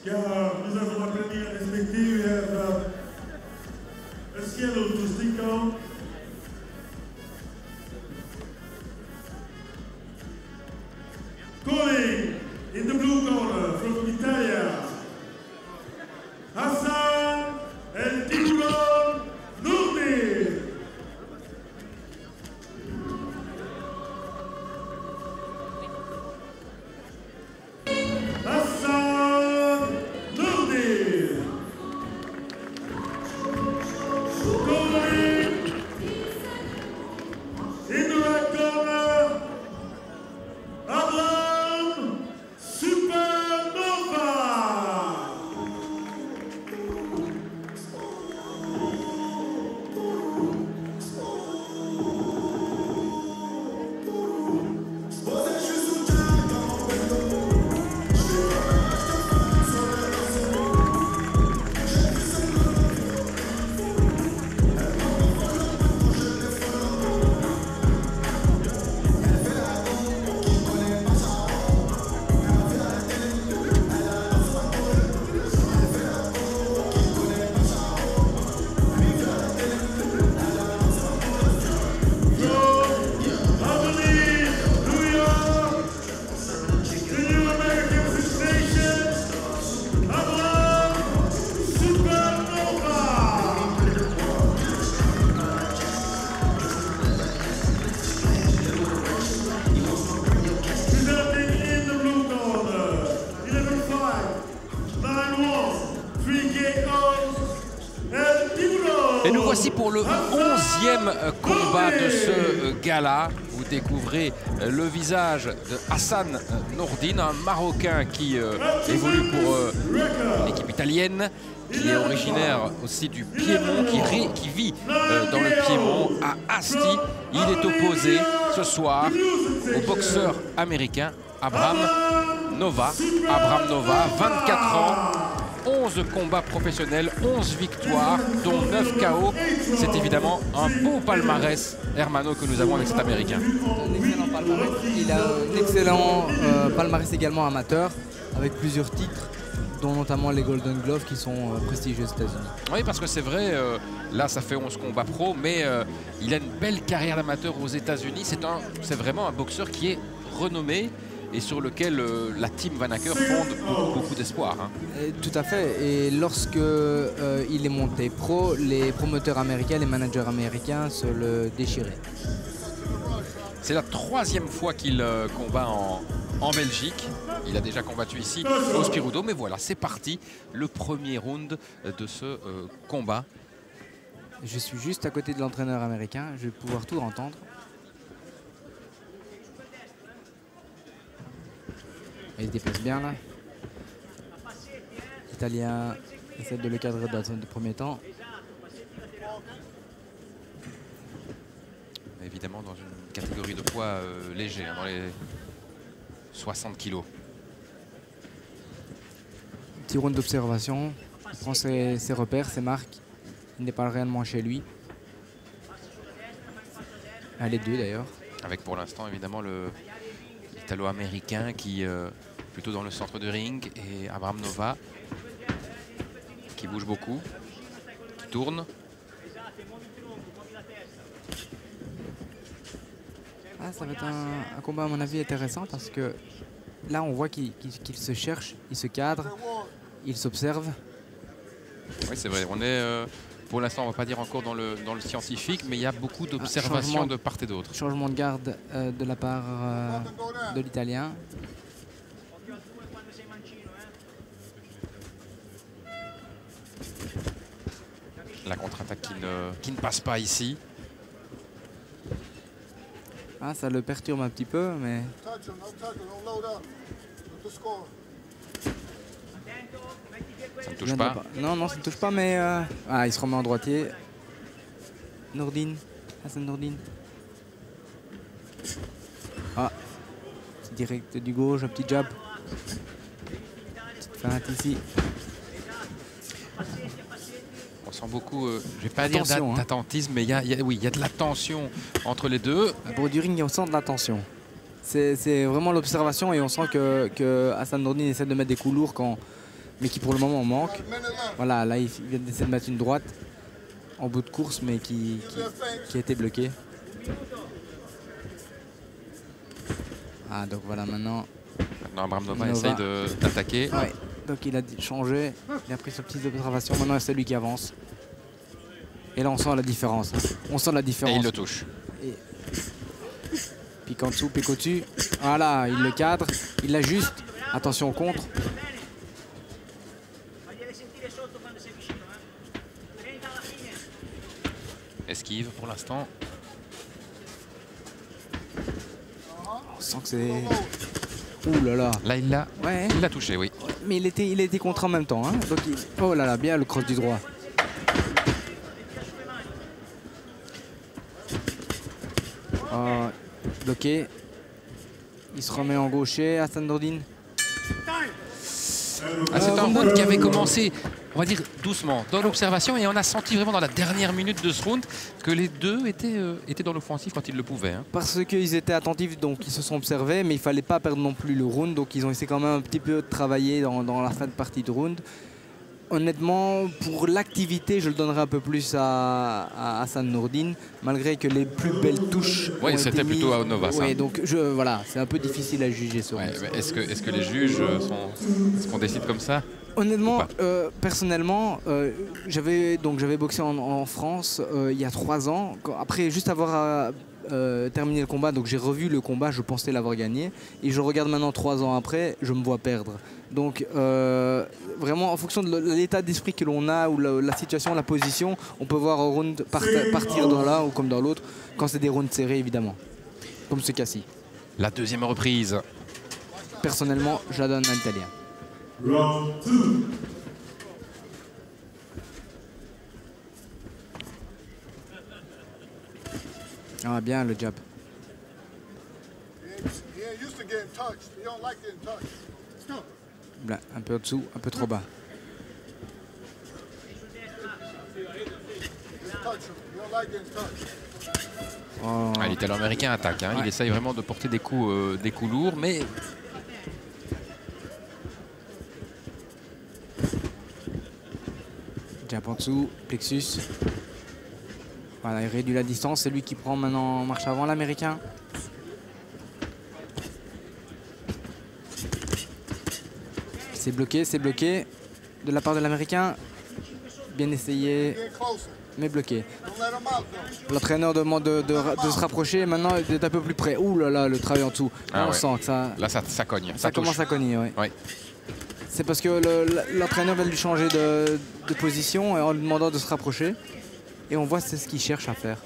Nous avons la première respective. We have a schedule to stick on. Calling in the blue corner from Italia, Hassan El Tiburon Nourdin. Hassan Nourdin. Calling in the red corner, Abraham Supernova. Et nous voici pour le 11e combat de ce gala. Vous découvrez le visage de Hassan Nourdin, un Marocain qui évolue pour l'équipe italienne, qui est originaire aussi du Piémont, qui vit dans le Piémont, à Asti. Il est opposé ce soir au boxeur américain Abraham Nova. Abraham Nova, 24 ans. 11 combats professionnels, 11 victoires, dont 9 KO. C'est évidemment un beau palmarès, Hermano, que nous avons avec cet Américain. Un excellent palmarès. Il a un excellent palmarès également amateur, avec plusieurs titres, dont notamment les Golden Gloves qui sont prestigieux aux États-Unis. Oui, parce que c'est vrai, là ça fait 11 combats pro, mais il a une belle carrière d'amateur aux États-Unis. C'est vraiment un boxeur qui est renommé et sur lequel la team Vanacker fonde beaucoup d'espoir. Hein. Tout à fait. Et lorsque il est monté pro, les promoteurs américains, les managers américains se le déchiraient. C'est la 3e fois qu'il combat en Belgique. Il a déjà combattu ici au Spirudo, mais voilà, c'est parti. Le premier round de ce combat. Je suis juste à côté de l'entraîneur américain. Je vais pouvoir tout entendre. Il se déplace bien là. L'Italien essaie de le cadrer dans le premier temps. Évidemment dans une catégorie de poids léger, hein, dans les 60 kilos. Petit round d'observation. Il prend ses repères, ses marques. Il n'est pas réellement chez lui. Les deux d'ailleurs. Avec pour l'instant évidemment l'Italo-américain qui plutôt dans le centre de ring et Abraham Nova qui bouge beaucoup, qui tourne. Ça va être un combat à mon avis intéressant parce que là on voit qu'il se cherche, il se cadre, il s'observe. Oui c'est vrai, on est pour l'instant on ne va pas dire encore dans le scientifique, mais il y a beaucoup d'observations de part et d'autre. Changement de garde de la part de l'Italien. La contre-attaque qui ne passe pas ici. Ça le perturbe un petit peu, mais... Ça ne touche pas. Non, ça ne touche pas, mais... il se remet en droitier. Nourdin, Hassan Nourdin. Direct du gauche, un petit jab. Petite feinte ici. On sent beaucoup, je ne vais pas dire d'attentisme, mais il y a de la tension entre les deux. À bord du ring, on sent de la tension. C'est vraiment l'observation et on sent que Hassan Nourdin essaie de mettre des coups lourds quand mais qui pour le moment manque. Voilà, là il vient d'essayer de mettre une droite en bout de course, mais qui a été bloquée. Ah, donc voilà, maintenant Abramnova essaye d'attaquer. Ouais, donc il a changé, il a pris sa petite observation, maintenant c'est lui qui avance. Et là on sent la différence, hein. On sent la différence. Et il le touche. Et... pique en dessous, pique au-dessus. Voilà, il le cadre, il l'ajuste. Attention au contre. Esquive pour l'instant. On sent que c'est... Ouh là là. Là il l'a ouais. Touché, oui. Mais il était contre en même temps, hein. Donc oh là là, bien le cross du droit. Bloqué. Il se remet en gaucher, Hassan Nourdine. C'est un round qui avait commencé, on va dire, doucement, dans l'observation, et on a senti vraiment dans la dernière minute de ce round que les deux étaient dans l'offensive quand ils le pouvaient. Hein. Parce qu'ils étaient attentifs, donc ils se sont observés, mais il ne fallait pas perdre non plus le round, donc ils ont essayé quand même un petit peu de travailler dans la fin de partie de round. Honnêtement, pour l'activité, je le donnerais un peu plus à Hassan Nourdine, malgré que les plus belles touches. Oui, c'était plutôt à Nova. Oui, donc voilà, c'est un peu difficile à juger sur. Ouais, est-ce que les juges est-ce qu'on décide comme ça? Honnêtement, personnellement, j'avais boxé en France il y a 3 ans. Après, juste avoir terminé le combat, donc j'ai revu le combat, je pensais l'avoir gagné. Et je regarde maintenant 3 ans après, je me vois perdre. Donc vraiment, en fonction de l'état d'esprit que l'on a, ou la situation, la position, on peut voir un round partir dans l'un ou comme dans l'autre, quand c'est des rounds serrés, évidemment. Comme ce cas-ci. La deuxième reprise. Personnellement, je la donne à l'Italien. Round 2. Ah, bien le jab. Là, un peu au-dessous, un peu trop bas. Oh. Ah, l'Italo-américain attaque. Hein. Ouais. Il essaye vraiment de porter des coups lourds, mais... Jab en dessous, plexus. Voilà, il réduit la distance. C'est lui qui prend maintenant en marche avant, l'Américain. C'est bloqué de la part de l'Américain. Bien essayé, mais bloqué. L'entraîneur demande de se rapprocher. Maintenant, il est un peu plus près. Ouh là là, le travail en dessous. Ah, on ouais. sent que ça... Là, ça cogne. Ça commence à cogner, oui. Ouais. C'est parce que l'entraîneur va lui changer de position et en lui demandant de se rapprocher. Et on voit c'est ce qu'il cherche à faire.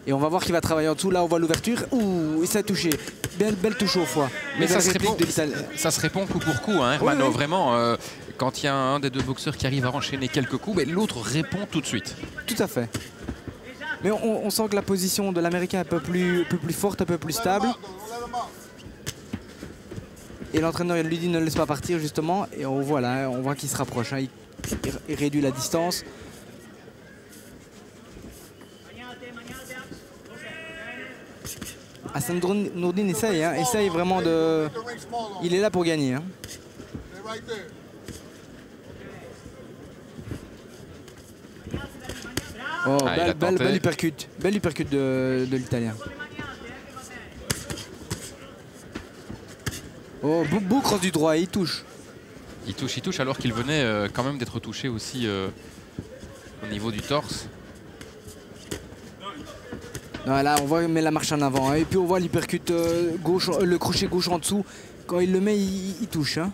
Et on va voir qu'il va travailler en dessous. Là, on voit l'ouverture. Ouh, et ça a touché. Belle touche au foie. Mais ça se répond coup pour coup, hein, Hermano. Oui. Vraiment, quand il y a un des deux boxeurs qui arrive à enchaîner quelques coups, l'autre répond tout de suite. Tout à fait. Mais on sent que la position de l'Américain est un peu plus forte, un peu plus stable. Et l'entraîneur lui dit ne le laisse pas partir, justement. Et on voit là, on voit qu'il se rapproche. Hein. Il réduit la distance. Hassan Nourdine essaye vraiment de... Il est là pour gagner. Hein. Oh, belle uppercut. Belle uppercut de l'Italien. Oh, beau cross du droit, il touche. Il touche alors qu'il venait quand même d'être touché aussi au niveau du torse. Voilà, on voit qu'il met la marche en avant. Hein. Et puis on voit l'hypercute gauche, le crochet gauche en dessous. Quand il le met, il touche. Hein.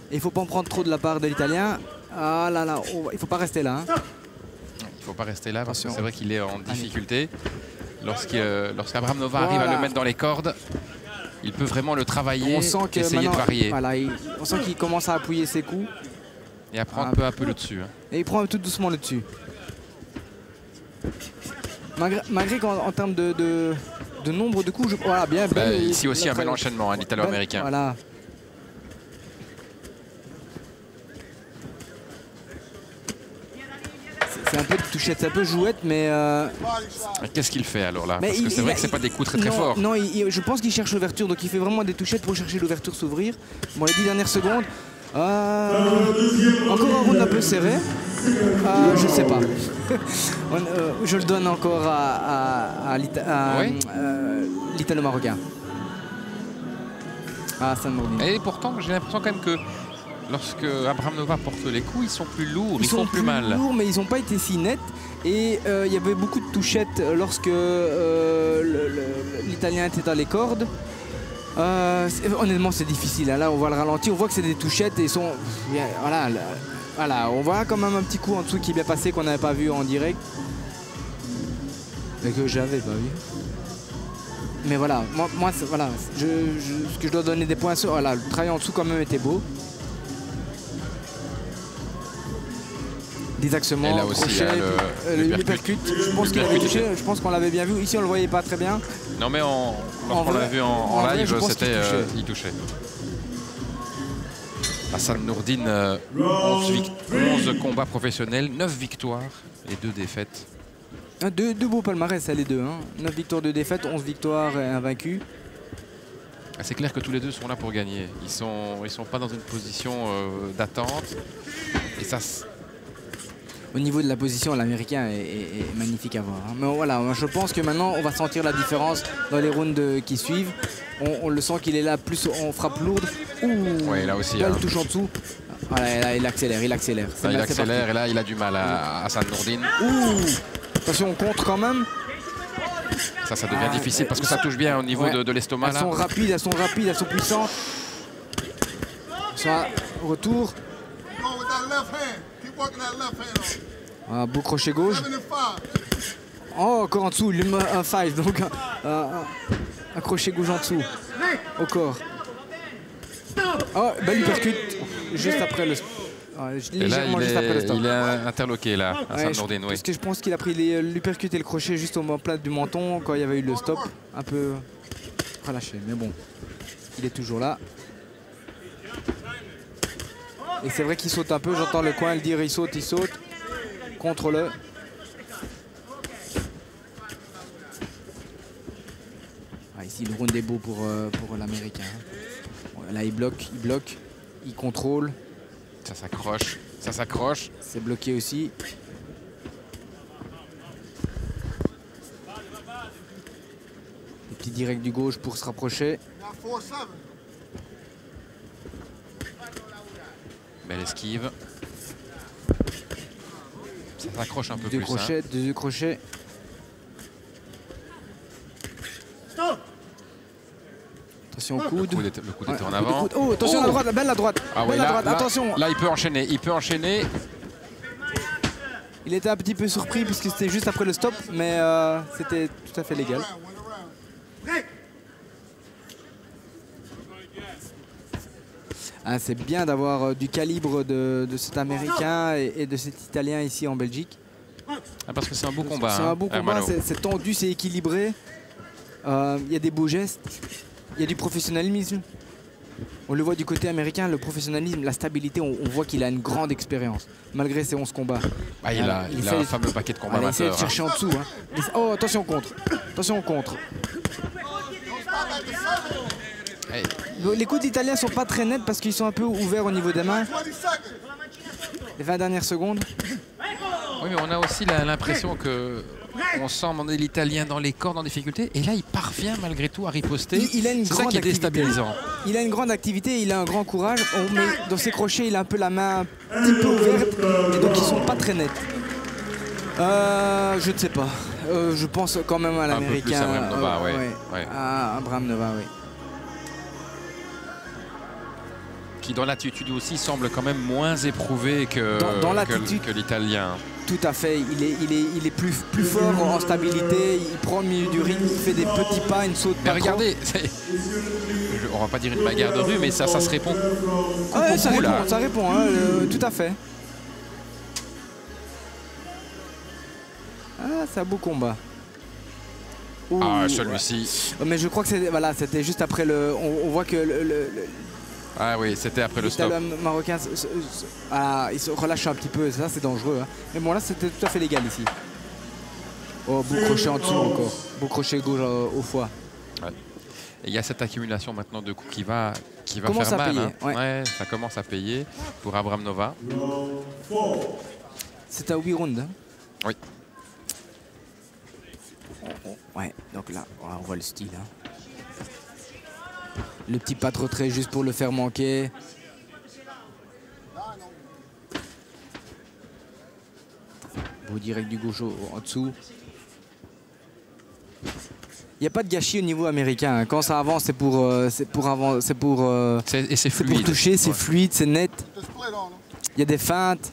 Et il ne faut pas en prendre trop de la part de l'Italien. Ah là là, il ne faut pas rester là. Hein. Il ne faut pas rester là parce que c'est vrai qu'il est en difficulté. Lorsqu'Abramnova arrive à le mettre dans les cordes, il peut vraiment le travailler, essayer de varier. Voilà, on sent qu'il commence à appuyer ses coups. Et à prendre peu à peu le dessus. Hein. Et il prend tout doucement le dessus. Malgré qu'en termes de nombre de coups, voilà, bien. Ici aussi un bel enchaînement, un Italo-américain. Voilà. C'est un peu de touchette, c'est un peu jouette, mais... Qu'est-ce qu'il fait alors là? Parce que c'est vrai que c'est pas des coups très forts. Non, je pense qu'il cherche l'ouverture, donc il fait vraiment des touchettes pour chercher l'ouverture s'ouvrir. Bon, les 10 dernières secondes. Encore un round un peu serré. Je sais pas. Je le donne encore à l'Italo-Marocain. Hassan Nourdine. Et pourtant, j'ai l'impression quand même que lorsque Abraham Nova porte les coups, ils sont plus lourds, ils font plus mal. Ils sont plus lourds, mais ils n'ont pas été si nets. Et il y avait beaucoup de touchettes lorsque l'Italien était dans les cordes. Honnêtement, c'est difficile. Là, on voit le ralenti, on voit que c'est des touchettes et ils sont. Voilà, on voit quand même un petit coup en dessous qui est bien passé qu'on n'avait pas vu en direct. Et que j'avais pas vu. Mais voilà, moi voilà, ce que je dois donner des points sur. Voilà, le travail en dessous quand même était beau. Des axements, et là aussi, crochet, l'uppercut. Je pense qu'il avait touché, je pense qu'on l'avait bien vu. Ici, on le voyait pas très bien. Non, mais lorsqu'on l'a vu en live, c'était il touchait. Hassan Nourdine, 11 combats professionnels, 9 victoires et 2 défaites. Deux beaux palmarès, les deux. 9 victoires, 2 défaites, 11 victoires et un vaincu. C'est clair que tous les deux sont là pour gagner. Ils sont pas dans une position d'attente. Et ça. Au niveau de la position, l'Américain est magnifique à voir. Mais voilà, je pense que maintenant, on va sentir la différence dans les rounds qui suivent. On le sent qu'il est là plus en frappe lourde. Oui, là aussi. Là, il touche en dessous. Voilà, là, il accélère. Là, il accélère et là, il a du mal à Hassan Nourdine. Attention, on contre quand même. Ça devient difficile parce que ça touche bien au niveau de l'estomac. Elles sont rapides, elles sont puissantes. Soit retour. Beau crochet gauche. Oh, encore en dessous, il met un 5, donc un crochet gauche en dessous. Au corps. Oh, belle uppercut juste après le. Légèrement juste après le stop. Il est interloqué là, Hassan Nourdine. Parce que je pense qu'il a pris l'uppercut et le crochet juste au plat du menton quand il y avait eu le stop. Un peu relâché, mais bon, il est toujours là. Et c'est vrai qu'il saute un peu, j'entends le coin le dire il saute. Contre-le. Ici le round est beau pour l'Américain. Là il bloque, il contrôle. Ça s'accroche. C'est bloqué aussi. Des petits directs du gauche pour se rapprocher. Belle esquive. Ça s'accroche un peu plus. Deux crochets. Attention au coude. Le coude était en avant. Oh, attention à la droite, belle la droite. Attention. Là, il peut enchaîner. Il était un petit peu surpris puisque c'était juste après le stop, mais c'était tout à fait légal. C'est bien d'avoir du calibre de cet Américain et de cet Italien ici en Belgique. Parce que c'est un beau combat. C'est un beau combat, c'est tendu, c'est équilibré. Il y a des beaux gestes, il y a du professionnalisme. On le voit du côté américain, le professionnalisme, la stabilité, on voit qu'il a une grande expérience, malgré ses 11 combats. Il a un fameux paquet de combats amateurs. Il essaie de chercher en dessous. Oh, attention contre. Hey. Les coups d'Italiens sont pas très nets parce qu'ils sont un peu ouverts au niveau des mains. Les 20 dernières secondes. Oui, mais on a aussi l'impression que on sent l'Italien dans les cordes en difficulté. Et là, il parvient malgré tout à riposter. C'est ça qui est déstabilisant. Il a une grande activité, il a un grand courage. Mais dans ses crochets, il a un peu la main un petit peu ouverte. Et donc, ils sont pas très nets. Je ne sais pas. Je pense quand même à l'Américain. Abraham Nova, À Abraham Nova, oui. Qui dans l'attitude aussi semble quand même moins éprouvé que l'Italien. Tout à fait, il est plus fort en stabilité, il prend le milieu du ring, il fait des petits pas, il ne saute pas. Mais regardez, on va pas dire une bagarre de rue, mais ça se répond. Ça répond, tout à fait. C'est un beau combat. Celui-ci. Mais je crois que c'était juste après le. On voit que oui, c'était après le stop. Le Marocain, il se relâche un petit peu, ça c'est dangereux. Mais bon, là c'était tout à fait légal ici. Oh, beau crochet en dessous encore. Beau crochet gauche au foie. Il y a cette accumulation maintenant de coups qui va qui va commence faire à mal. payer. Hein. Ouais. Ouais, ça commence à payer pour Abramnova. C'est à 8 rounds. Hein. Oui. Ouais, donc là, on voit le style. Hein. Le petit pas de retrait juste pour le faire manquer. Beau direct du gauche en dessous. Il n'y a pas de gâchis au niveau américain. Quand ça avance, c'est pour toucher, c'est fluide, c'est net. Il y a des feintes.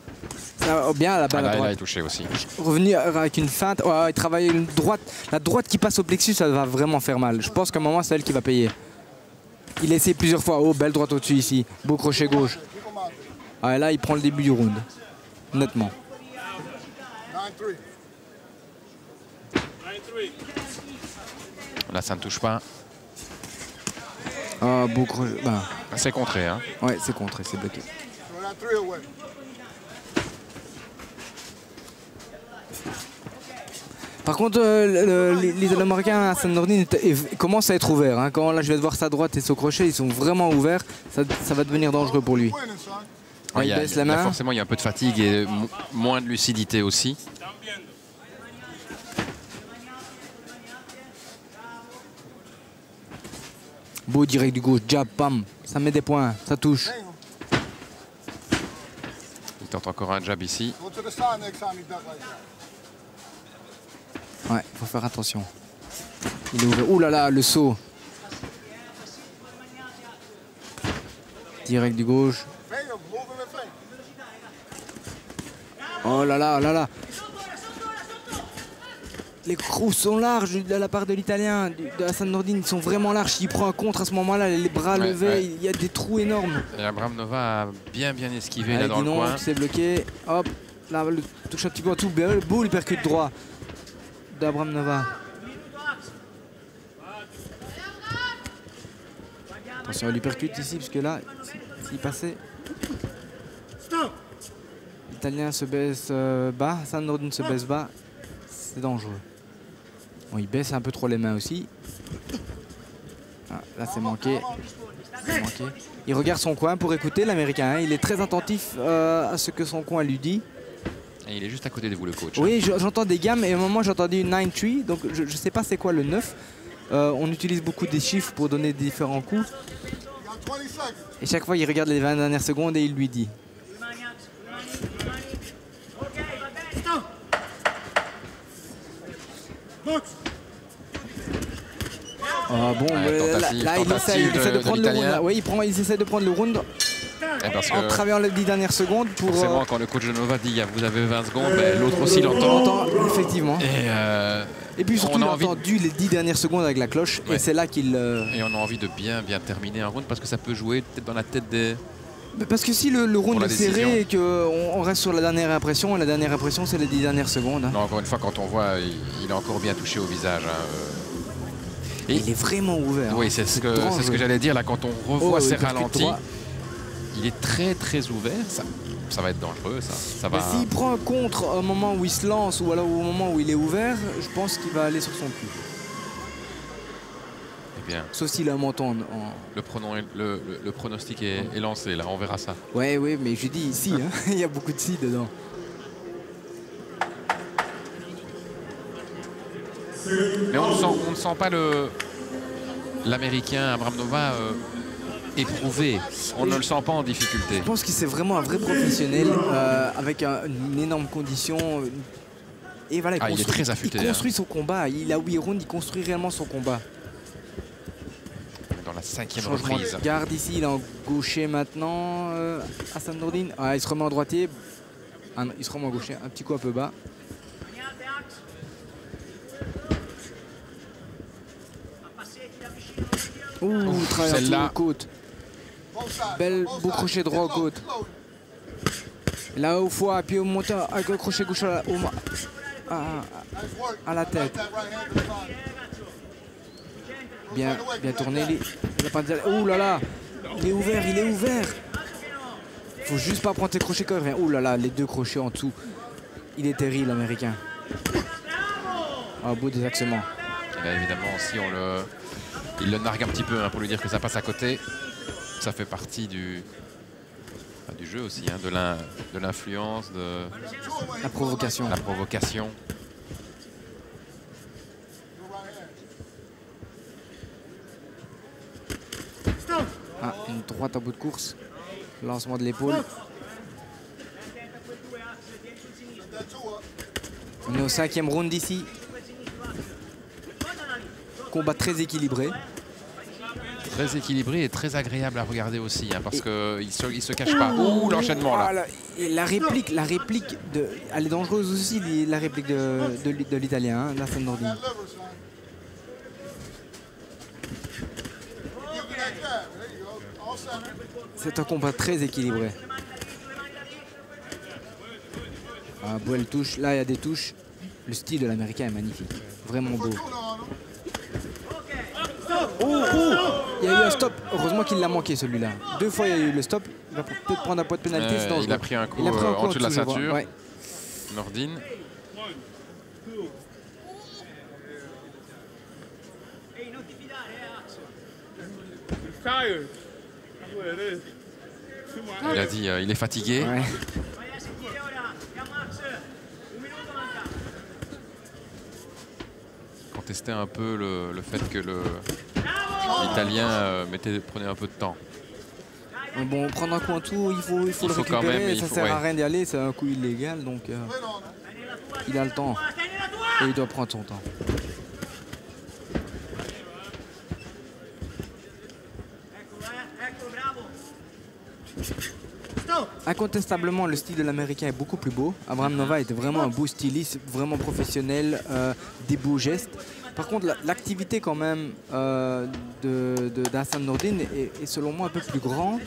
Ça, bien la balle à Là, droite. il a touché aussi. Revenir avec une feinte, il travaille une droite. La droite qui passe au plexus, ça va vraiment faire mal. Je pense qu'à un moment, c'est elle qui va payer. Il a essayé plusieurs fois. Oh, belle droite au-dessus ici. Beau crochet gauche. Ah, et là, il prend le début du round. Nettement. Là, ça ne touche pas. Ah, beau crochet. Ben, C'est contré. Hein. ouais, c'est contré, c'est bloqué. Par contre, les Américains à Hassan Nordine commencent à être ouverts. Hein. Quand là, je vais voir sa droite et son crochet, ils sont vraiment ouverts. Ça va devenir dangereux pour lui. Ouais, Il baisse la main. forcément, il y a un peu de fatigue et moins de lucidité aussi. Beau direct du gauche, jab, pam. Ça met des points, ça touche. Il tente encore un jab ici. Ouais, faut faire attention. Il est ouvert. Ouh là là, le saut. Direct du gauche. Oh là là, oh là là. Les crocs sont larges de la part de l'Italien, de Hassan Nordine. Ils sont vraiment larges. S'il prend un contre à ce moment-là, les bras levés, ouais. il y a des trous énormes. Et Abramnova a bien esquivé Allez, là dans le coin. C'est bloqué. Hop, là, le touche un petit peu en tout. Beau, le percute droit d'Abramnova. Attention, il lui percute ici, parce que là, s'il passait... L'Italien se baisse bas, Hassan Nordine se baisse bas. C'est dangereux. Bon, il baisse un peu trop les mains aussi. Ah, là, c'est manqué. Il regarde son coin pour écouter l'Américain. Hein. Il est très attentif à ce que son coin lui dit. Et il est juste à côté de vous, le coach. Oui, j'entends des gammes et à un moment, j'ai entendu une 9-3. Donc, je ne sais pas c'est quoi le 9. On utilise beaucoup des chiffres pour donner différents coups. Et chaque fois, il regarde les 20 dernières secondes et il lui dit. Ah bon, là il essaie de prendre le round. Oui, il essaie de prendre le round en travaillant les 10 dernières secondes. Forcément, quand le coach de Nova dit vous avez 20 secondes, l'autre aussi l'entend. Effectivement. Et puis surtout, il a entendu les 10 dernières secondes avec la cloche. Ouais. Et c'est là qu'il... Et on a envie de bien terminer un round parce que ça peut jouer peut-être dans la tête des... Parce que si le round est serré et qu'on reste sur la dernière impression, la dernière impression, c'est les 10 dernières secondes. Hein. Non, encore une fois, quand on voit, il a encore bien touché au visage. Hein. Et il est vraiment ouvert. Oui, c'est ce que j'allais dire. Là, quand on revoit ses ralentis, il est très ouvert. Ça va être dangereux. Ça va... S'il prend un contre au moment où il se lance ou alors au moment où il est ouvert, je pense qu'il va aller sur son cul. Bien. Sauf s'il a un menton le pronostic est lancé, là, on verra ça. Oui, mais je dis ici, hein, il y a beaucoup de si dedans. Mais on ne sent pas l'Américain Abramnova éprouvé. On ne le sent pas en difficulté. Je pense que c'est vraiment un vrai professionnel avec une énorme condition. Et voilà, il est très affûté. Il construit son combat. Il a 8 rounds, il construit réellement son combat. Dans la 5e reprise. Garde ici, il est en gaucher maintenant. Hassan Nordine. Ah, il se remet en droitier. Ah, non, il se remet en gaucher. Un petit coup un peu bas. Ouh, traverse la côte. Beau crochet droit aux côtes. Là au foie, puis au monteur avec le crochet gauche à la tête. Bien tourné. Ouh là là, il est ouvert. Faut juste pas prendre tes crochets quand il revient. Ouh là là, les 2 crochets en dessous. Il est terrible, l'Américain. Ah, beau désaxement. Et là, évidemment, si il le nargue un petit peu pour lui dire que ça passe à côté. ça fait partie du jeu aussi, hein, de l'influence, de La provocation. la provocation. Ah, une droite à bout de course. Lancement de l'épaule. On est au 5e round ici. Combat très équilibré. Très équilibré et très agréable à regarder aussi, hein, parce qu'il ne se cache pas. Ouh, l'enchaînement là. Voilà. Et la réplique elle est dangereuse aussi, la réplique de l'Italien, hein, Hassan Nordin. C'est un combat très équilibré. Ah, Boel touche, là il y a des touches. Le style de l'Américain est magnifique, vraiment beau. Il y a eu un stop, heureusement qu'il l'a manqué celui-là. 2 fois il y a eu le stop, il va peut-être prendre un point de pénalité. Il a pris un coup en dessous de la ceinture. Ouais. Nordin. Il a dit il est fatigué. Ouais. Contester un peu le fait que l'Italien prenait un peu de temps. Bon, prendre un coup en tout, il faut le récupérer, même, ça sert à rien d'y aller, c'est un coup illégal, donc il a le temps et il doit prendre son temps. Incontestablement, le style de l'Américain est beaucoup plus beau. Abraham Nova était vraiment un beau styliste, vraiment professionnel, des beaux gestes. Par contre, l'activité quand même d'Hassan Nordin est selon moi un peu plus grand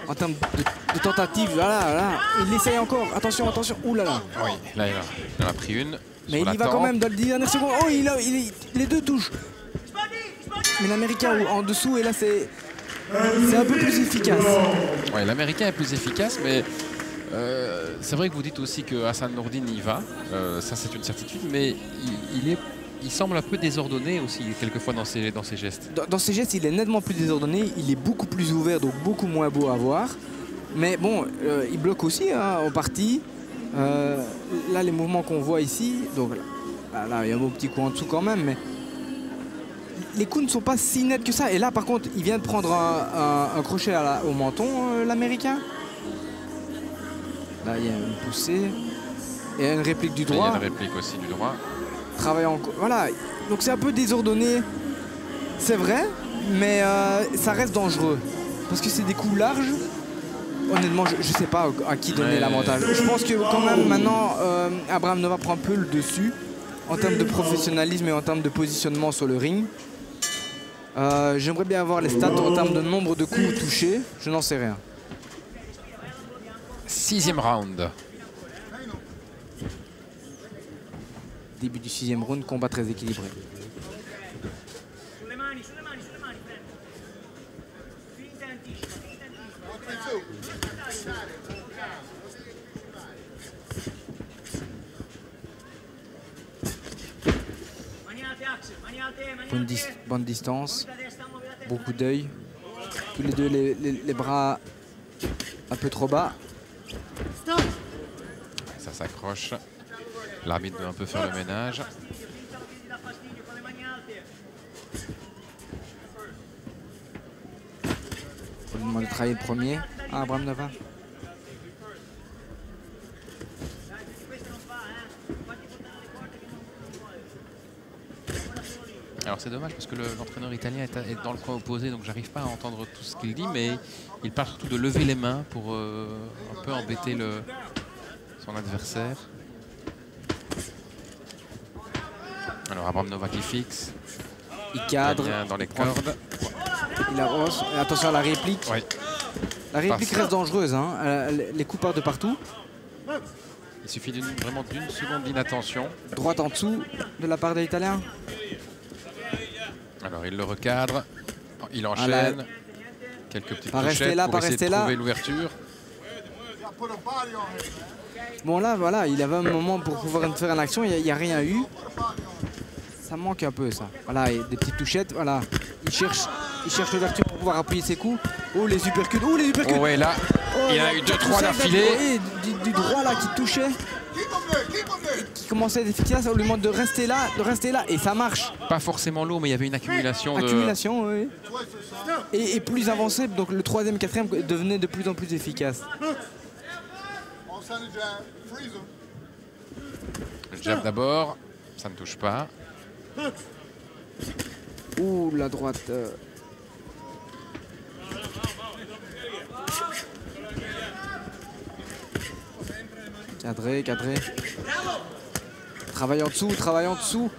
en termes de tentatives. Voilà. Il essaye encore. Attention, attention. Ouh là là. Oui, là il en a pris une. Mais il y va quand même dans le dernier seconde. Oh, les deux touches. Mais l'Américain en dessous, et là c'est un peu plus efficace. Oui, l'Américain est plus efficace, mais c'est vrai que vous dites aussi que Hassan Nordin y va. Ça, c'est une certitude, mais il semble un peu désordonné aussi, quelquefois, dans ses gestes. Dans ses gestes, il est nettement plus désordonné. Il est beaucoup plus ouvert, donc beaucoup moins beau à voir. Mais bon, il bloque aussi en partie. Là, les mouvements qu'on voit ici, donc là, il y a un beau petit coup en dessous quand même, mais les coups ne sont pas si nets que ça. Et là, par contre, il vient de prendre un crochet au menton, l'Américain. Là, il y a une poussée. Et une réplique du droit. Il y a une réplique aussi du droit. Travaille encore. Voilà. Donc c'est un peu désordonné. C'est vrai, mais ça reste dangereux. Parce que c'est des coups larges. Honnêtement, je ne sais pas à qui donner l'avantage. Je pense que quand même, maintenant, Abraham Nova prend un peu le dessus en termes de professionnalisme et en termes de positionnement sur le ring. J'aimerais bien avoir les stats en termes de nombre de coups touchés. Je n'en sais rien. 6e round. Début du 6e round, combat très équilibré. Bonne distance, beaucoup d'œil. Tous les deux les bras un peu trop bas. Ça s'accroche. L'arbitre doit un peu faire le ménage. On lui demande de travailler le premier. Ah, Abraham Nova. Alors c'est dommage parce que l'entraîneur italien est dans le coin opposé, donc j'arrive pas à entendre tout ce qu'il dit, mais il parle surtout de lever les mains pour un peu embêter son adversaire. Alors Abraham Nova qui fixe. Il cadre. Dans les cordes. Il avance. Attention à la réplique. Oui. La réplique reste dangereuse. Hein. Les coups partent de partout. Il suffit vraiment d'une seconde d'inattention. Droite en dessous de la part de l'Italien. Alors il le recadre. Il enchaîne. Quelques petites touchettes pour essayer de trouver l'ouverture. Bon là, voilà, il avait un moment pour pouvoir faire une action. Il n'y a rien eu. Ça manque un peu ça. Voilà, des petites touchettes. Voilà, il cherche l'ouverture pour pouvoir appuyer ses coups. Oh, les uppercuts. Oh, les uppercuts. Oh, ouais, là, il y en a eu 2-3 d'affilée. Du droit là qui touchait. Qui commençait à être efficace. On lui demande de rester là, et ça marche. Pas forcément lourd, mais il y avait une accumulation. Accumulation, oui. Et plus avancé, donc le 3e, 4e devenait de plus en plus efficace. Le jab d'abord, ça ne touche pas. Ouh, la droite. Cadré. Travaille en dessous.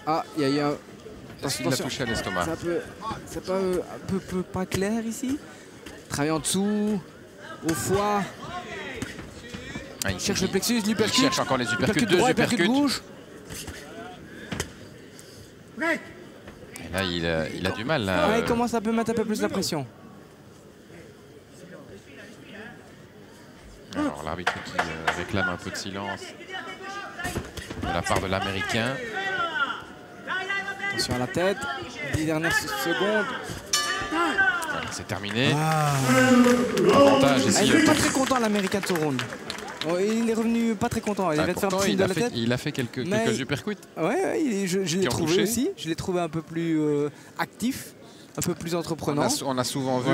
Ah, il y a eu un... Il a touché à l'estomac. C'est pas un peu pas clair ici. Travaille en dessous, au foie. Ah, il cherche le plexus, l'uppercut. Il cherche encore les uppercuts, 2 uppercuts. Gauche. Et là, il a du mal. Là. Ouais, il commence à mettre un peu plus la pression. Alors l'arbitre qui réclame un peu de silence de la part de l'Américain. Attention à la tête, 10 dernières secondes. Voilà, c'est terminé. Avantage ici. Il n'est pas très content l'Américain de ce round. Oh, il est revenu pas très content. Il vient de faire signe de la tête. Il a fait quelques uppercuts. Ouais, je l'ai trouvé aussi. Je l'ai trouvé un peu plus actif, un peu plus entreprenant. On a souvent vu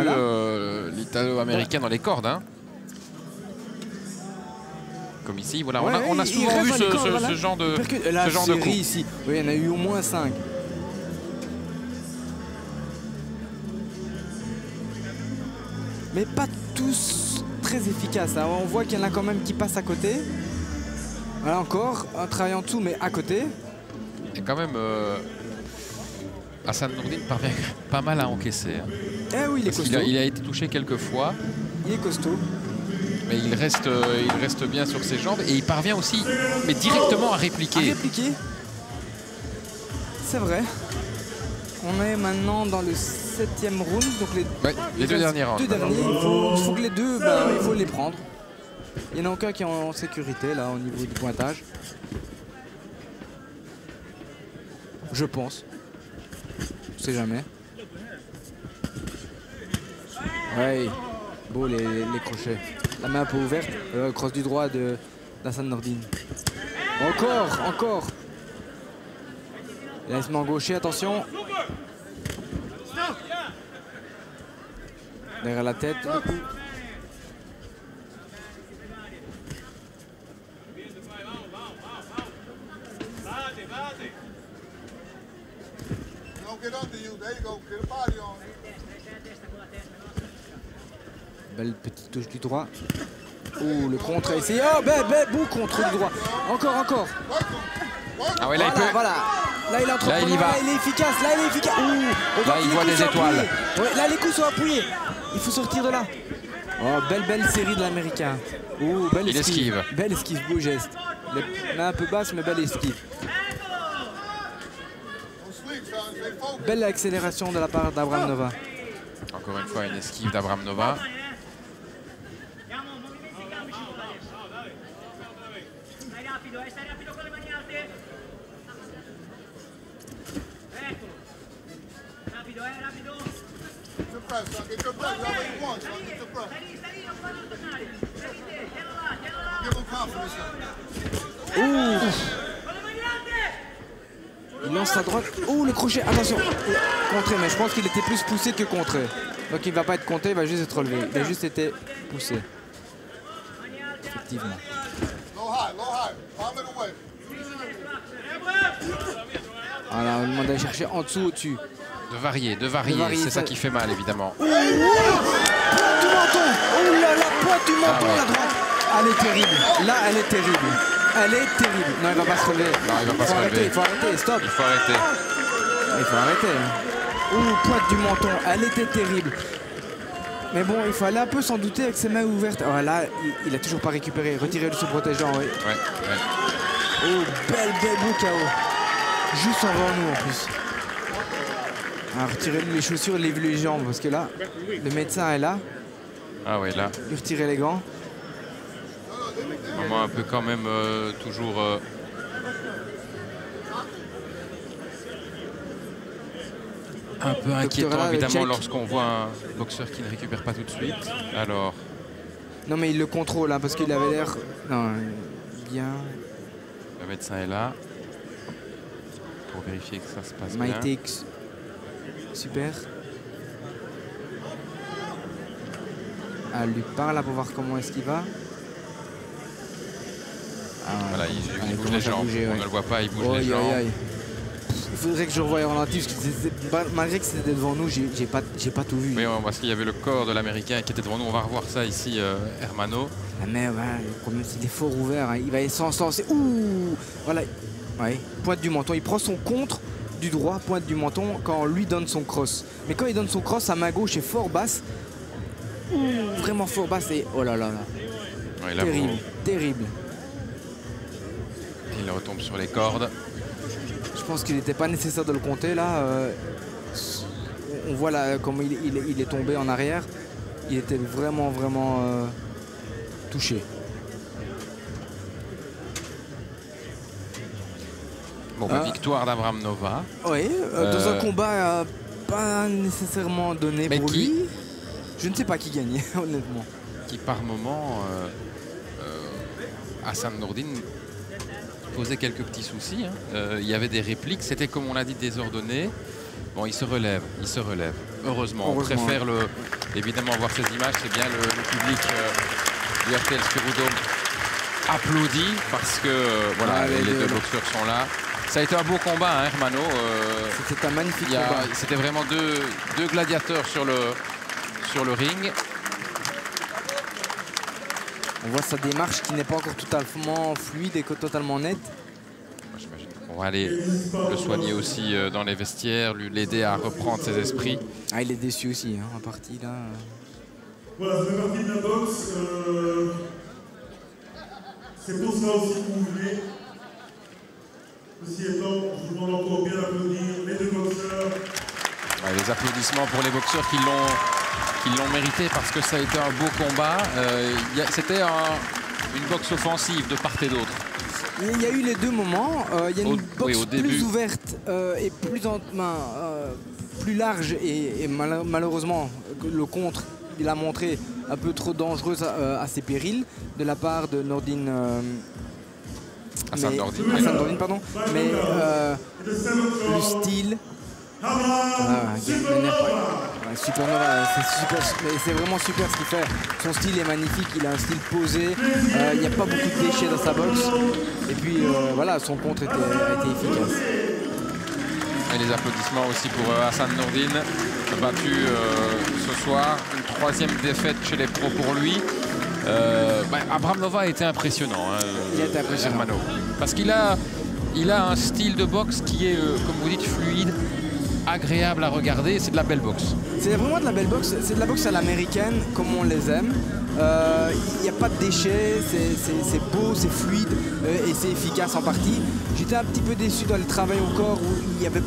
l'Italo-Américain dans les cordes. Hein. Comme ici, voilà, ouais, on a souvent vu ce genre de coup. Ici. Oui, il y en a eu au moins 5. Mais pas tous très efficaces. Hein. On voit qu'il y en a quand même qui passent à côté. Voilà encore, un travail en dessous, mais à côté. Et quand même, Hassan Nourdine parvient pas mal à encaisser. Hein. Eh oui, il est costaud. Il a été touché quelques fois. Il est costaud. Mais il reste bien sur ses jambes et il parvient aussi, mais directement à répliquer. C'est vrai. On est maintenant dans le 7e round, donc les 2 derniers rounds. Il faut que les deux, il faut les prendre. Il n'y en a aucun qui est en sécurité là au niveau du pointage. Je pense. Je sais jamais. Ouais, beau les crochets. La main un peu ouverte, crosse du droit d'Hassan Nourdine. Encore. Laisse-moi gaucher, attention. Derrière la tête, le coup. Belle petite touche du droit. Oh, le contre a essayé. Oh, beau contre du droit. Encore. Ah ouais, là, voilà. Là, il est entreprenant. Là, il y va. Là, il est efficace. Là, il voit des étoiles. Ouais, là, les coups sont appuyés. Il faut sortir de là. Oh, belle série de l'Américain. Oh, belle esquive. Belle esquive, beau geste. Main un peu basse, mais belle esquive. Belle accélération de la part d'Abraham Nova. Encore une fois, une esquive d'Abraham Nova. Il lance sa droite. Oh, le crochet, attention. Contré, mais je pense qu'il était plus poussé que contré. Donc il ne va pas être compté, il va juste être relevé. Il a juste été poussé. Effectivement. Voilà, on lui demande d'aller chercher en dessous, au-dessus. De varier, c'est ça qui fait mal, évidemment. Pointe du menton. Oh là là, pointe du menton, la droite. Elle est terrible. Là, elle est terrible. Non, il va pas se relever. Non, il va pas se relever. Il faut arrêter, stop. Il faut arrêter. Il faut arrêter. Oh, pointe du menton, elle était terrible. Mais bon, il faut aller un peu s'en douter avec ses mains ouvertes. Oh, là, il a toujours pas récupéré. Retirez-le se protégeant, oui. Ouais. Oh, belle beau KO. Juste devant nous en plus. Alors, retirez les chaussures, levez les jambes parce que là, le médecin est là. Ah oui, là. Lui retirer les gants. Moment un peu quand même toujours. Un peu inquiétant Doctorella, évidemment check. lorsqu'on voit un boxeur qui ne récupère pas tout de suite. Alors, Non, mais il le contrôle hein, parce qu'il avait l'air. Non, bien. le médecin est là pour vérifier que ça se passe My bien. take. Super. Ah, lui parle là pour voir comment est-ce qu'il va. Ah, Voilà, il bouge les commence à jambes. bouger, On ouais. ne le voit pas, il bouge les Aïe, jambes. aïe, aïe. Il faudrait que je revoie en ralenti parce que malgré que c'était devant nous, j'ai pas tout vu. Oui, parce qu'il y avait le corps de l'Américain qui était devant nous. On va revoir ça ici, Hermano. Ah, mais voilà, comme c'est des forts ouverts, hein, il va sans sens. Ouh, voilà. Ouais, pointe du menton. Il prend son contre du droit, pointe du menton quand on lui donne son cross. Mais quand il donne son cross, sa main gauche est fort basse. Ouh, vraiment fort basse et oh là là là. Ouais, là, Terrible, terrible. il retombe sur les cordes. Je pense qu'il n'était pas nécessaire de le compter là. On voit là comment il est tombé en arrière. Il était vraiment touché. Bon, victoire d'Abraham Nova. Oui, dans un combat pas nécessairement donné Mais pour qui- lui. Je ne sais pas qui gagnait, honnêtement. Qui par moment, Hassan Nourdine posait quelques petits soucis. Hein. Il y avait des répliques, c'était comme on l'a dit désordonné. Bon, il se relève, il se relève. Heureusement, on préfère évidemment voir ces images, c'est bien le public du RTL Spirou-Dôme applaudit parce que voilà, les deux boxeurs sont là. Ça a été un beau combat, hein, Hermano. C'était un magnifique combat. C'était vraiment deux gladiateurs sur le ring. On voit sa démarche qui n'est pas encore totalement fluide et totalement nette. J'imagine qu'on va aller le soigner aussi dans les vestiaires, l'aider à reprendre ses esprits. Ah, il est déçu aussi, hein, en partie là. Voilà, ça fait partie de la boxe. C'est pour ça aussi que vous venez. Ceci étant, je vous demande encore bien d'applaudir les deux boxeurs. Ouais, les applaudissements pour les boxeurs qui l'ont mérité parce que ça a été un beau combat. C'était une boxe offensive de part et d'autre. Il y a eu les deux moments. Il y a une boxe au début. plus ouverte et plus large et malheureusement le contre, il a montré un peu trop dangereuse à ses périls de la part de Nourdine. Hassan Nourdine, pardon. Mais le style. Supernova, c'est vraiment super ce qu'il fait. Son style est magnifique, il a un style posé, il n'y a pas beaucoup de déchets dans sa boxe. Et puis voilà, son contre a été efficace. Et les applaudissements aussi pour Hassan Nourdine, battu ce soir. Une troisième défaite chez les pros pour lui. Abraham Nova a été impressionnant, hein, Il a été impressionnant. Hermano. Parce qu'il a un style de boxe qui est, comme vous dites, fluide, agréable à regarder. C'est de la belle boxe. C'est vraiment de la belle boxe. C'est de la boxe à l'américaine, comme on les aime. Il n'y a pas de déchets, c'est beau, c'est fluide et c'est efficace en partie. J'étais un petit peu déçu dans le travail au corps où il n'y avait pas